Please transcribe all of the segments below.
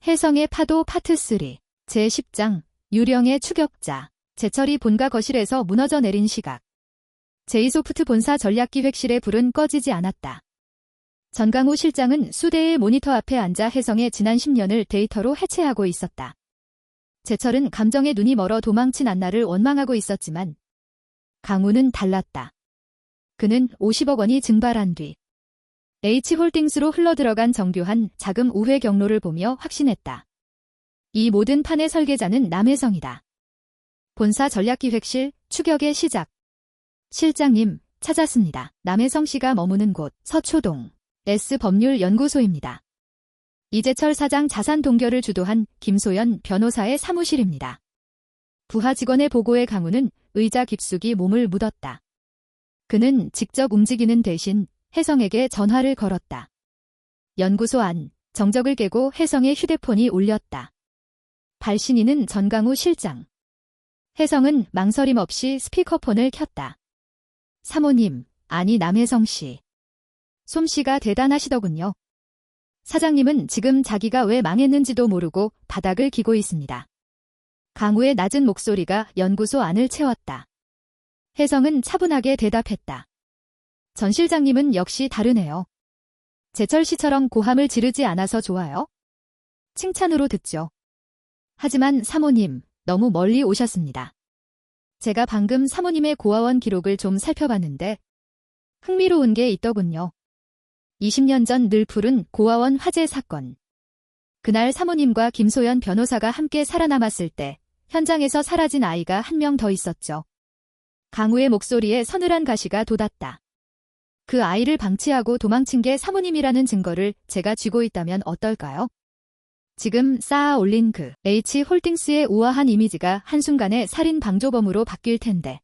혜성의 파도 파트 3 제10장 유령의 추격자. 제철이 본가 거실에서 무너져 내린 시각. 제이소프트 본사 전략기획실의 불은 꺼지지 않았다. 전강우 실장은 수대의 모니터 앞에 앉아 혜성의 지난 10년을 데이터로 해체하고 있었다. 제철은 감정에 눈이 멀어 도망친 안나를 원망하고 있었지만 강우는 달랐다. 그는 50억 원이 증발한 뒤 H홀딩스로 흘러들어간 정교한 자금 우회 경로를 보며 확신했다. 이 모든 판의 설계자는 남혜성이다. 본사 전략기획실 추격의 시작. 실장님, 찾았습니다. 남혜성 씨가 머무는 곳 서초동 S법률연구소입니다. 이재철 사장 자산 동결을 주도한 김소연 변호사의 사무실입니다. 부하 직원의 보고에 강우는 의자 깊숙이 몸을 묻었다. 그는 직접 움직이는 대신 혜성에게 전화를 걸었다. 연구소 안, 정적을 깨고 혜성의 휴대폰이 울렸다. 발신인은 전강우 실장. 혜성은 망설임 없이 스피커폰을 켰다. 사모님, 아니 남혜성 씨. 솜씨가 대단하시더군요. 사장님은 지금 자기가 왜 망했는지도 모르고 바닥을 기고 있습니다. 강우의 낮은 목소리가 연구소 안을 채웠다. 혜성은 차분하게 대답했다. 전 실장님은 역시 다르네요. 제철 씨처럼 고함을 지르지 않아서 좋아요. 칭찬으로 듣죠. 하지만 사모님, 너무 멀리 오셨습니다. 제가 방금 사모님의 고아원 기록을 좀 살펴봤는데 흥미로운 게 있더군요. 20년 전 늘 푸른 고아원 화재 사건. 그날 사모님과 김소연 변호사가 함께 살아남았을 때 현장에서 사라진 아이가 한 명 더 있었죠. 강우의 목소리에 서늘한 가시가 돋았다. 그 아이를 방치하고 도망친 게 사모님이라는 증거를 제가 쥐고 있다면 어떨까요? 지금 쌓아 올린 그 H홀딩스의 우아한 이미지가 한순간에 살인 방조범으로 바뀔 텐데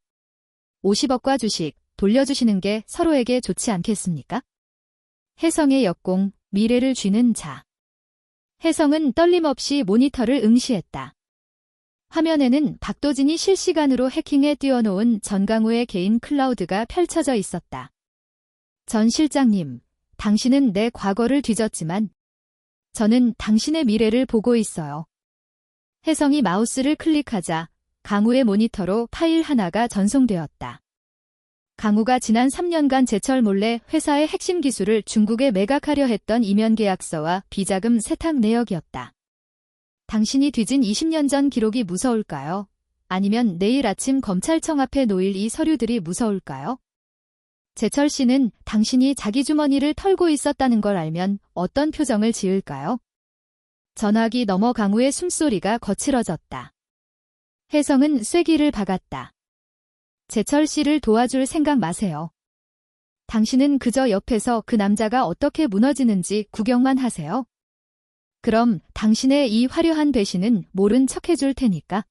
50억과 주식 돌려주시는 게 서로에게 좋지 않겠습니까? 혜성의 역공, 미래를 쥐는 자. 혜성은 떨림 없이 모니터를 응시했다. 화면에는 박도진이 실시간으로 해킹에 띄워놓은 전강우의 개인 클라우드가 펼쳐져 있었다. 전 실장님, 당신은 내 과거를 뒤졌지만 저는 당신의 미래를 보고 있어요. 혜성이 마우스를 클릭하자 강우의 모니터로 파일 하나가 전송되었다. 강우가 지난 3년간 제철 몰래 회사의 핵심 기술을 중국에 매각하려 했던 이면 계약서와 비자금 세탁 내역이었다. 당신이 뒤진 20년 전 기록이 무서울까요? 아니면 내일 아침 검찰청 앞에 놓일 이 서류들이 무서울까요? 제철 씨는 당신이 자기 주머니를 털고 있었다는 걸 알면 어떤 표정을 지을까요? 전화기 너머 강우의 숨소리가 거칠어졌다. 혜성은 쐐기를 박았다. 제철 씨를 도와줄 생각 마세요. 당신은 그저 옆에서 그 남자가 어떻게 무너지는지 구경만 하세요. 그럼 당신의 이 화려한 배신은 모른 척 해줄 테니까.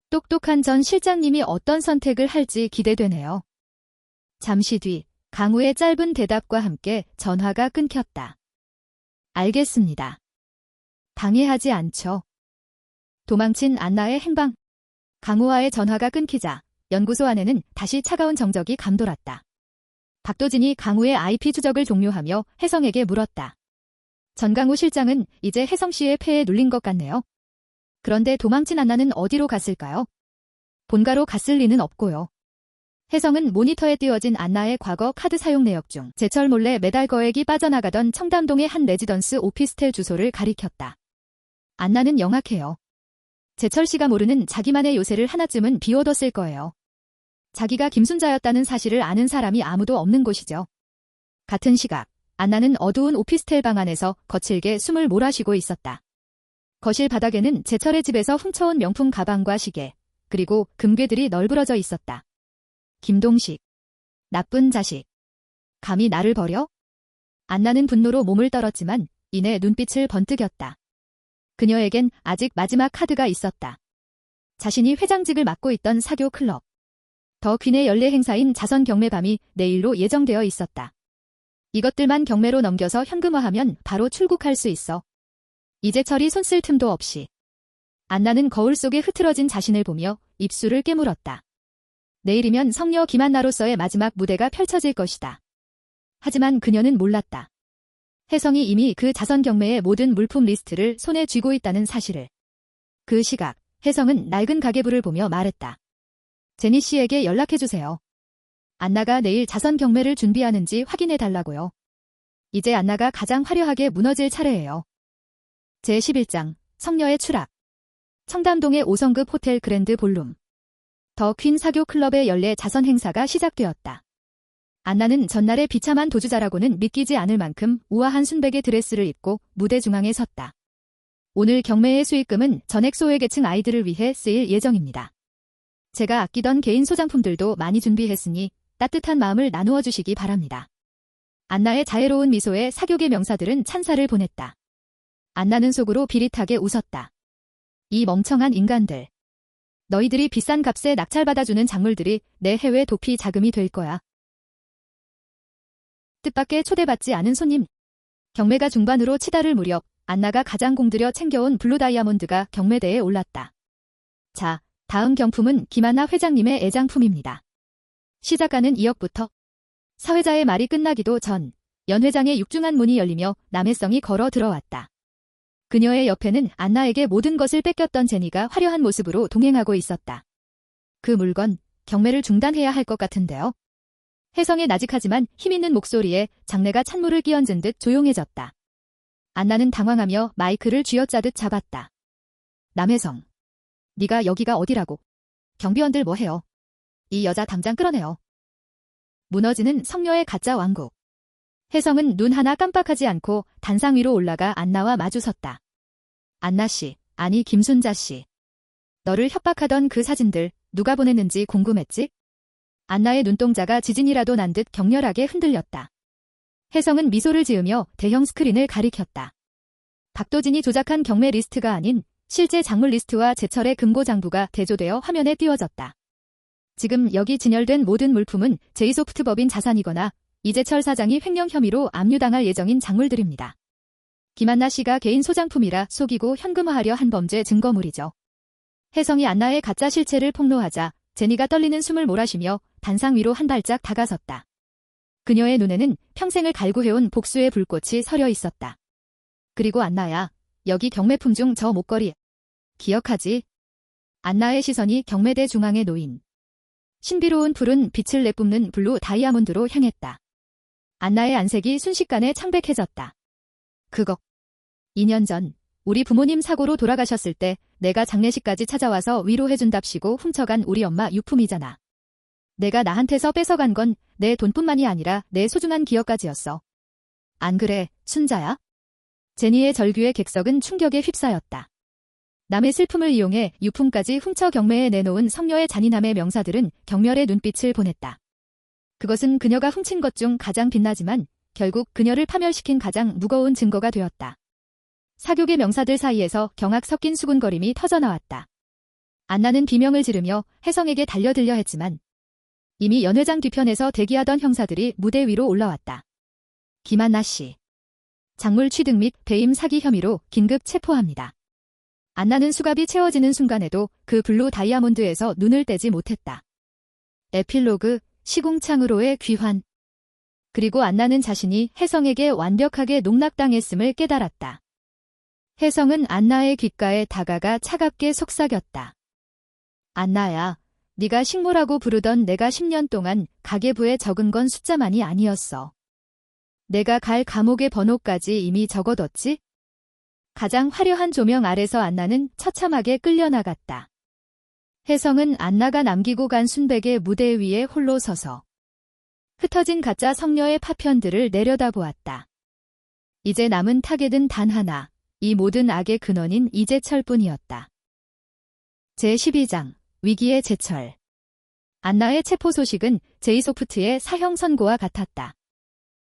똑똑한 전 실장님이 어떤 선택을 할지 기대되네요. 잠시 뒤 강우의 짧은 대답과 함께 전화가 끊겼다. 알겠습니다. 방해하지 않죠. 도망친 안나의 행방. 강우와의 전화가 끊기자 연구소 안에는 다시 차가운 정적이 감돌았다. 박도진이 강우의 IP 추적을 종료하며 혜성에게 물었다. 전강우 실장은 이제 혜성 씨의 패에 눌린 것 같네요. 그런데 도망친 안나는 어디로 갔을까요? 본가로 갔을 리는 없고요. 혜성은 모니터에 띄워진 안나의 과거 카드 사용 내역 중 제철 몰래 매달 거액이 빠져나가던 청담동의 한 레지던스 오피스텔 주소를 가리켰다. 안나는 영악해요. 제철 씨가 모르는 자기만의 요새를 하나쯤은 비워뒀을 거예요. 자기가 김순자였다는 사실을 아는 사람이 아무도 없는 곳이죠. 같은 시각, 안나는 어두운 오피스텔 방 안에서 거칠게 숨을 몰아쉬고 있었다. 거실 바닥에는 제철의 집에서 훔쳐온 명품 가방과 시계, 그리고 금괴들이 널브러져 있었다. 김동식. 나쁜 자식. 감히 나를 버려? 안나는 분노로 몸을 떨었지만 이내 눈빛을 번뜩였다. 그녀에겐 아직 마지막 카드가 있었다. 자신이 회장직을 맡고 있던 사교 클럽. 더 퀸의 연례 행사인 자선 경매밤이 내일로 예정되어 있었다. 이것들만 경매로 넘겨서 현금화하면 바로 출국할 수 있어. 이재철이 손쓸 틈도 없이. 안나는 거울 속에 흐트러진 자신을 보며 입술을 깨물었다. 내일이면 성녀 김한나로서의 마지막 무대가 펼쳐질 것이다. 하지만 그녀는 몰랐다. 혜성이 이미 그 자선 경매의 모든 물품 리스트를 손에 쥐고 있다는 사실을. 그 시각, 혜성은 낡은 가계부를 보며 말했다. 제니 씨에게 연락해주세요. 안나가 내일 자선 경매를 준비하는지 확인해달라고요. 이제 안나가 가장 화려하게 무너질 차례예요. 제11장, 성녀의 추락. 청담동의 5성급 호텔 그랜드 볼룸. 더 퀸 사교 클럽의 연례 자선 행사가 시작되었다. 안나는 전날의 비참한 도주자라고는 믿기지 않을 만큼 우아한 순백의 드레스를 입고 무대 중앙에 섰다. 오늘 경매의 수익금은 전액 소외계층 아이들을 위해 쓰일 예정입니다. 제가 아끼던 개인 소장품들도 많이 준비했으니 따뜻한 마음을 나누어 주시기 바랍니다. 안나의 자애로운 미소에 사교계 명사들은 찬사를 보냈다. 안나는 속으로 비릿하게 웃었다. 이 멍청한 인간들. 너희들이 비싼 값에 낙찰받아주는 작물들이 내 해외 도피 자금이 될 거야. 뜻밖의 초대받지 않은 손님. 경매가 중반으로 치달을 무렵 안나가 가장 공들여 챙겨온 블루 다이아몬드가 경매대에 올랐다. 자, 다음 경품은 김하나 회장님의 애장품입니다. 시작가는 2억부터. 사회자의 말이 끝나기도 전 연 회장의 육중한 문이 열리며 남혜성이 걸어 들어왔다. 그녀의 옆에는 안나에게 모든 것을 뺏겼던 제니가 화려한 모습으로 동행하고 있었다. 그 물건, 경매를 중단해야 할 것 같은데요. 혜성의 나직하지만 힘있는 목소리에 장내가 찬물을 끼얹은 듯 조용해졌다. 안나는 당황하며 마이크를 쥐어짜듯 잡았다. 남혜성. 네가 여기가 어디라고. 경비원들 뭐해요. 이 여자 당장 끌어내요. 무너지는 성녀의 가짜 왕국. 혜성은 눈 하나 깜빡하지 않고 단상 위로 올라가 안나와 마주섰다. 안나씨, 아니 김순자씨. 너를 협박하던 그 사진들 누가 보냈는지 궁금했지? 안나의 눈동자가 지진이라도 난 듯 격렬하게 흔들렸다. 혜성은 미소를 지으며 대형 스크린을 가리켰다. 박도진이 조작한 경매 리스트가 아닌 실제 작물 리스트와 제철의 금고 장부가 대조되어 화면에 띄워졌다. 지금 여기 진열된 모든 물품은 제이소프트법인 자산이거나 이재철 사장이 횡령 혐의로 압류당할 예정인 작물들입니다. 김한나 씨가 개인 소장품이라 속이고 현금화하려 한 범죄 증거물이죠. 혜성이 안나의 가짜 실체를 폭로하자 제니가 떨리는 숨을 몰아쉬며 단상 위로 한 발짝 다가섰다. 그녀의 눈에는 평생을 갈구해온 복수의 불꽃이 서려 있었다. 그리고 안나야, 여기 경매품 중 저 목걸이 기억하지? 안나의 시선이 경매대 중앙에 놓인 신비로운 푸른 빛을 내뿜는 블루 다이아몬드로 향했다. 안나의 안색이 순식간에 창백해졌다. 그거 2년 전 우리 부모님 사고로 돌아가셨을 때 내가 장례식까지 찾아와서 위로해준답시고 훔쳐간 우리 엄마 유품이잖아. 내가 나한테서 뺏어간 건 내 돈뿐만이 아니라 내 소중한 기억까지였어. 안 그래, 순자야? 제니의 절규의 객석은 충격에 휩싸였다. 남의 슬픔을 이용해 유품까지 훔쳐 경매에 내놓은 성녀의 잔인함의 명사들은 경멸의 눈빛을 보냈다. 그것은 그녀가 훔친 것 중 가장 빛나지만 결국 그녀를 파멸시킨 가장 무거운 증거가 되었다. 사교계 명사들 사이에서 경악 섞인 수군거림이 터져나왔다. 안나는 비명을 지르며 혜성에게 달려들려 했지만 이미 연 회장 뒤편에서 대기하던 형사들이 무대 위로 올라왔다. 김한나 씨. 작물 취득 및 배임 사기 혐의로 긴급 체포합니다. 안나는 수갑이 채워지는 순간에도 그 블루 다이아몬드에서 눈을 떼지 못했다. 에필로그, 시궁창으로의 귀환. 그리고 안나는 자신이 혜성에게 완벽하게 농락당했음을 깨달았다. 혜성은 안나의 귓가에 다가가 차갑게 속삭였다. 안나야, 네가 식모라고 부르던 내가 10년 동안 가계부에 적은 건 숫자만이 아니었어. 내가 갈 감옥의 번호까지 이미 적어뒀지? 가장 화려한 조명 아래서 안나는 처참하게 끌려나갔다. 혜성은 안나가 남기고 간 순백의 무대 위에 홀로 서서 흩어진 가짜 성녀의 파편들을 내려다보았다. 이제 남은 타겟은 단 하나, 이 모든 악의 근원인 이재철뿐이었다. 제12장, 위기의 제철. 안나의 체포 소식은 제이소프트의 사형 선고와 같았다.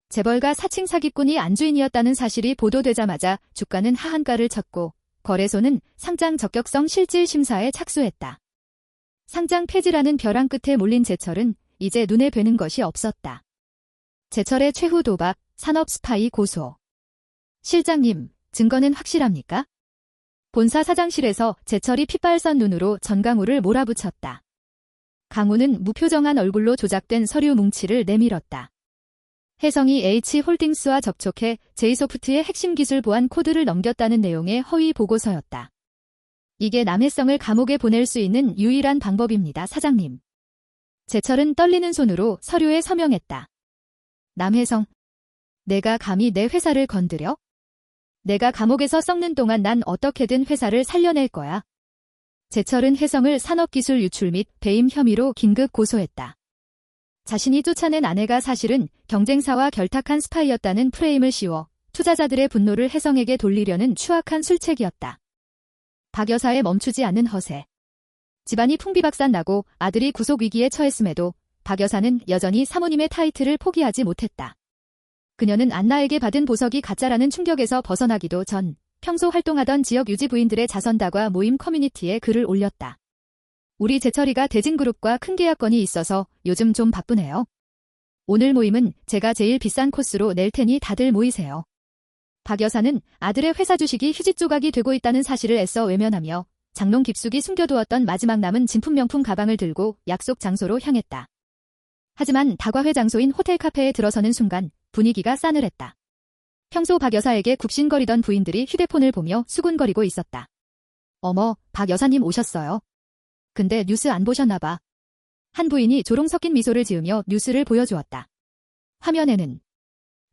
재벌가 사칭 사기꾼이 안주인이었다는 사실이 보도되자마자 주가는 하한가를 쳤고 거래소는 상장 적격성 실질 심사에 착수했다. 상장 폐지라는 벼랑 끝에 몰린 제철은 이제 눈에 뵈는 것이 없었다. 제철의 최후 도박, 산업 스파이 고소. 실장님, 증거는 확실합니까? 본사 사장실에서 제철이 핏발선 눈으로 전강우를 몰아붙였다. 강우는 무표정한 얼굴로 조작된 서류 뭉치를 내밀었다. 혜성이 H홀딩스와 접촉해 제이소프트의 핵심 기술 보안 코드를 넘겼다는 내용의 허위 보고서였다. 이게 남혜성을 감옥에 보낼 수 있는 유일한 방법입니다, 사장님. 제철은 떨리는 손으로 서류에 서명했다. 남혜성, 내가 감히 내 회사를 건드려? 내가 감옥에서 썩는 동안 난 어떻게든 회사를 살려낼 거야. 제철은 혜성을 산업기술 유출 및 배임 혐의로 긴급 고소했다. 자신이 쫓아낸 아내가 사실은 경쟁사와 결탁한 스파이였다는 프레임을 씌워 투자자들의 분노를 혜성에게 돌리려는 추악한 술책이었다. 박 여사의 멈추지 않는 허세. 집안이 풍비박산나고 아들이 구속 위기에 처했음에도 박 여사는 여전히 사모님의 타이틀을 포기하지 못했다. 그녀는 안나에게 받은 보석이 가짜라는 충격에서 벗어나기도 전 평소 활동하던 지역 유지 부인들의 자선다과 모임 커뮤니티에 글을 올렸다. 우리 제철이가 대진그룹과 큰 계약건이 있어서 요즘 좀 바쁘네요. 오늘 모임은 제가 제일 비싼 코스로 낼 테니 다들 모이세요. 박 여사는 아들의 회사 주식이 휴지 조각이 되고 있다는 사실을 애써 외면하며 장롱 깊숙이 숨겨두었던 마지막 남은 진품 명품 가방을 들고 약속 장소로 향했다. 하지만 다과회 장소인 호텔 카페에 들어서는 순간 분위기가 싸늘했다. 평소 박 여사에게 굽신거리던 부인들이 휴대폰을 보며 수군거리고 있었다. 어머, 박 여사님 오셨어요. 근데 뉴스 안 보셨나 봐. 한 부인이 조롱 섞인 미소를 지으며 뉴스를 보여주었다. 화면에는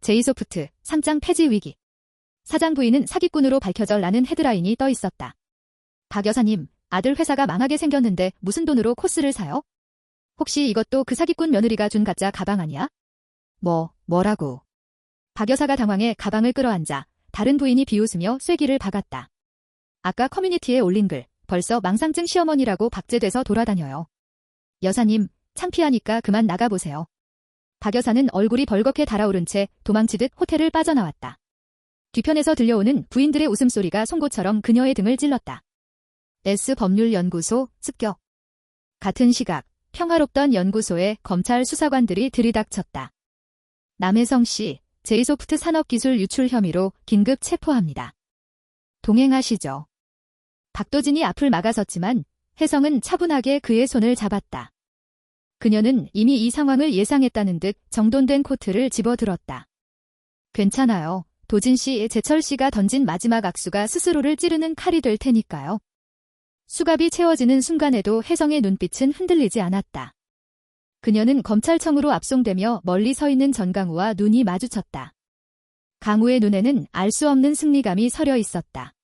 제이소프트 상장 폐지 위기. 사장 부인은 사기꾼으로 밝혀져라는 헤드라인이 떠 있었다. 박 여사님, 아들 회사가 망하게 생겼는데 무슨 돈으로 코스를 사요? 혹시 이것도 그 사기꾼 며느리가 준 가짜 가방 아니야? 뭐라고? 박 여사가 당황해 가방을 끌어안자 다른 부인이 비웃으며 쐐기를 박았다. 아까 커뮤니티에 올린 글, 벌써 망상증 시어머니라고 박제돼서 돌아다녀요. 여사님, 창피하니까 그만 나가보세요. 박 여사는 얼굴이 벌겋게 달아오른 채 도망치듯 호텔을 빠져나왔다. 뒤편에서 들려오는 부인들의 웃음소리가 송곳처럼 그녀의 등을 찔렀다. S법률연구소 습격. 같은 시각 평화롭던 연구소에 검찰 수사관들이 들이닥쳤다. 남혜성 씨, 제이소프트 산업기술 유출 혐의로 긴급 체포합니다. 동행하시죠. 박도진이 앞을 막아섰지만 혜성은 차분하게 그의 손을 잡았다. 그녀는 이미 이 상황을 예상했다는 듯 정돈된 코트를 집어들었다. 괜찮아요. 도진 씨, 제철 씨가 던진 마지막 악수가 스스로를 찌르는 칼이 될 테니까요. 수갑이 채워지는 순간에도 혜성의 눈빛은 흔들리지 않았다. 그녀는 검찰청으로 압송되며 멀리 서 있는 전강우와 눈이 마주쳤다. 강우의 눈에는 알 수 없는 승리감이 서려 있었다.